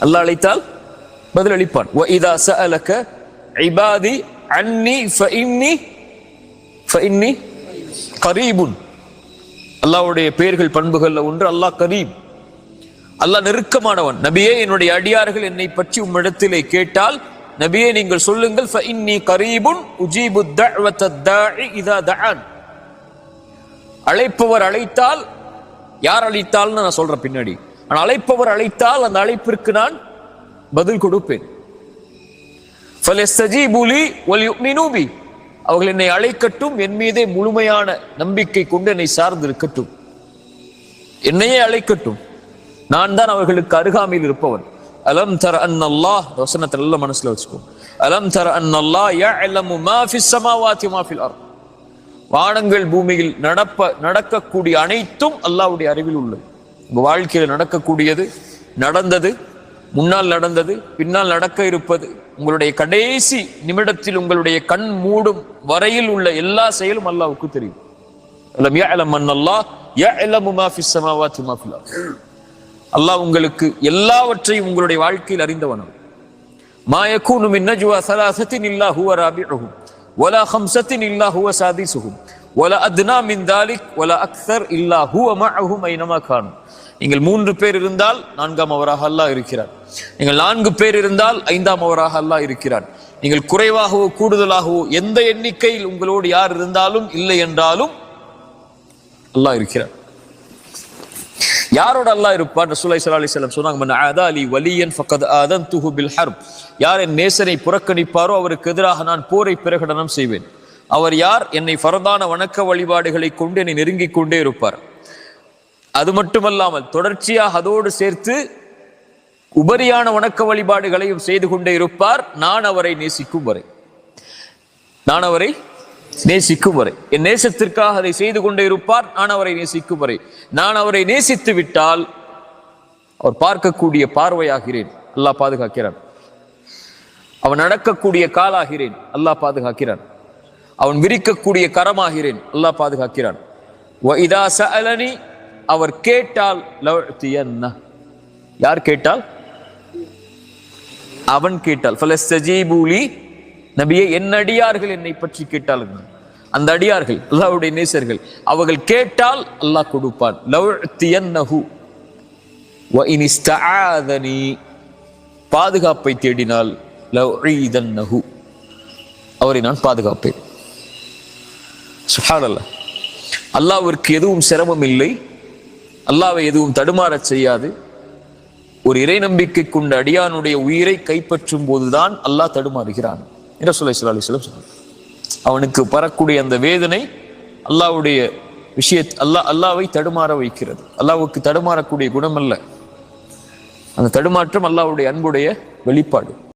அல்லாஹ் அழைத்தால் பதில் அளிப்பான். وَإِذَا سَأَلَكَ عِبَادِي عَنِّي فَإِنِّي قَرِيبٌ. அல்லாஹ்வுடைய பெயர்கள் பண்புகள்ல ஒன்று அல்லாஹ் கரீம், அல்லாஹ் நெருக்கமானவன். நபியே, என்னுடைய அடியார்கள் என்னை பற்றி உம்மிடத்திலே கேட்டால் நபியே நீங்கள் சொல்லுங்கள், فَإِنِّي قَرِيبٌ أُجِيبُ الدَّعْوَةَ الدَّاعِ إِذَا دَعَانِ. அழைப்பவர் அழைத்தால், யார் அழைத்தால்னு நான் சொல்றேன் பின்னாடி, ஆனால் அழைப்பவர் அழைத்தால் அந்த அழைப்பிற்கு நான் பதில் கொடுப்பேன். فَلْيَسْتَجِيبُوا لِي وَلْيُؤْمِنُوا بِي. அவர்கள் என்னை அழைக்கட்டும், என் மீதே முழுமையான நம்பிக்கை கொண்டு என்னை சார்ந்து இருக்கட்டும், என்னையே அழைக்கட்டும், நான் தான் அவர்களுக்கு அருகாமையில் இருப்பவன். அலம் தர அன்னல்லாஹ், வசனத்தை நல்ல மனசுல வச்சுக்கோ. அலம் தர அன்னல்லாஹ் யஅலமு மா ஃபிஸ் ஸமாவாதி வமா ஃபில் அர்த். வானங்கள் பூமியில் நடக்கக்கூடிய அனைத்தும் அல்லாஹ்வுடைய அறிவில் உள்ளது. உங்க வாழ்க்கையில் நடக்கக்கூடியது, நடந்தது, முன்னால் நடந்தது, பின்னால் நடக்க இருப்பது, உங்களுடைய கடைசி நிமிடத்தில் உங்களுடைய கண் மூடும் வரையில் உள்ள எல்லா செயலும் அல்லாஹ்வுக்கு தெரியும். அலம் யஅலம் அன்னல்லாஹ் யஅலமு மா ஃபிஸ் ஸமாவாதி வமா ஃபில் அர்த். அல்லாஹ் உங்களுக்கு எல்லாவற்றையும் உங்களுடைய வாழ்க்கையில் அறிந்தவன். மா யகூனு மின் நஜ்வா ஸலாஸத்தின் இல்லா ஹுவ ராபிஉஹும் வலா ஹம்ஸத்தின் இல்லா ஹுவ சாதிஸுஹும் வலா அத்னா மின் தாலிக் வலா அக்ஸர் இல்லா ஹுவ மஅஹும் ஐனமா கானு. நீங்கள் 3 பேர் இருந்தால் 4ஆம் அவராக அல்லாஹ் இருக்கிறார். நீங்கள் 4 பேர் இருந்தால் 5ஆம் அவராக அல்லாஹ் இருக்கிறார். நீங்கள் குறைவாகவோ கூடுதலாகவோ எந்த எண்ணிக்கையில் உங்களோடு யார் இருந்தாலும் இல்லை என்றாலும் அல்லாஹ் இருக்கிறார். யாரோட அல்லாஹ் இருப்பார்? ரசூலுல்லாஹி ஸல்லல்லாஹு அலைஹி வஸல்லம் சொன்னாங்க, மன் ஆதாலி வலியன் ஃபகத் ஆதன்துஹு பில் ஹர்ப். யார் என் நேசனை புறக்கணிப்பாரோ அவருக்கு எதிராக நான் போரை பிரகடனம் செய்வேன். அவர் யார்? என்னை ஃபரதான வணக்க வழிபாடுகளை கொண்டு என்னை நெருங்கிக் கொண்டே இருப்பார். அது மட்டுமல்லாமல் தொடர்ச்சியாக அதோடு சேர்த்து உபரியான வணக்க வழிபாடுகளையும் செய்து கொண்டே இருப்பார், நான் அவரை நேசிக்கும் வரை. நான் அவரை நேசிக்கும் வரை, என் நேசத்திற்காக அதை செய்து கொண்டே இருப்பார், நான் அவரை நேசிக்கும் வரை. நான் அவரை நேசித்து விட்டால் அவர் பார்க்கக்கூடிய பார்வையாகிறேன், அல்லாஹ் பாதுகாக்கிறான். அவன் நடக்கக்கூடிய காலாகிறேன், அல்லாஹ் பாதுகாக்கிறான். அவன் விரிக்கக்கூடிய கரமாகிறேன், அல்லாஹ் பாதுகாக்கிறான். وَإِذَا سَأَلَنِي, அவர் கேட்டால் லவ்தியன்ன. யார் கேட்டால்? அவன் கேட்டால். فَلَسْتَجِيبُوا لِي, நபியே என் அடியார்கள் என்னை பற்றி கேட்டார்கள். அந்த அடியார்கள் அல்லாஹ்வுடைய நேசர்கள், அவர்கள் கேட்டால் அல்லாஹ் கொடுப்பான். லவ்தியன்னஹு وَإِنِ اسْتَعَاذَنِي, பாதுகாப்பை தேடினால் லவ்ஈதன்னஹு, அவரை நான் பாதுகாப்பேன். சுப்ஹானல்லாஹ். அல்லாஹ்விற்கு எதுவும் சிரமம் இல்லை, அல்லாஹ்வை எதுவும் தடுமாறச் செய்யாது. ஒரு இறை நம்பிக்கை கொண்ட அடியானுடைய உயிரை கைப்பற்றும் போதுதான் அல்லாஹ் தடுமாறுகிறான் என்று ரசூலுல்லாஹி ஸல்லல்லாஹு அலைஹி வஸல்லம் சொன்னார். அவனுக்கு பரக்கூடிய அந்த வேதனை அல்லாஹ்வுடைய அல்லாஹ்வை தடுமாற வைக்கிறது. அல்லாஹ்வுக்கு தடுமாறக்கூடிய குணம் அல்ல, அந்த தடுமாற்றம் அல்லாஹ்வுடைய அன்புடைய வெளிப்பாடு.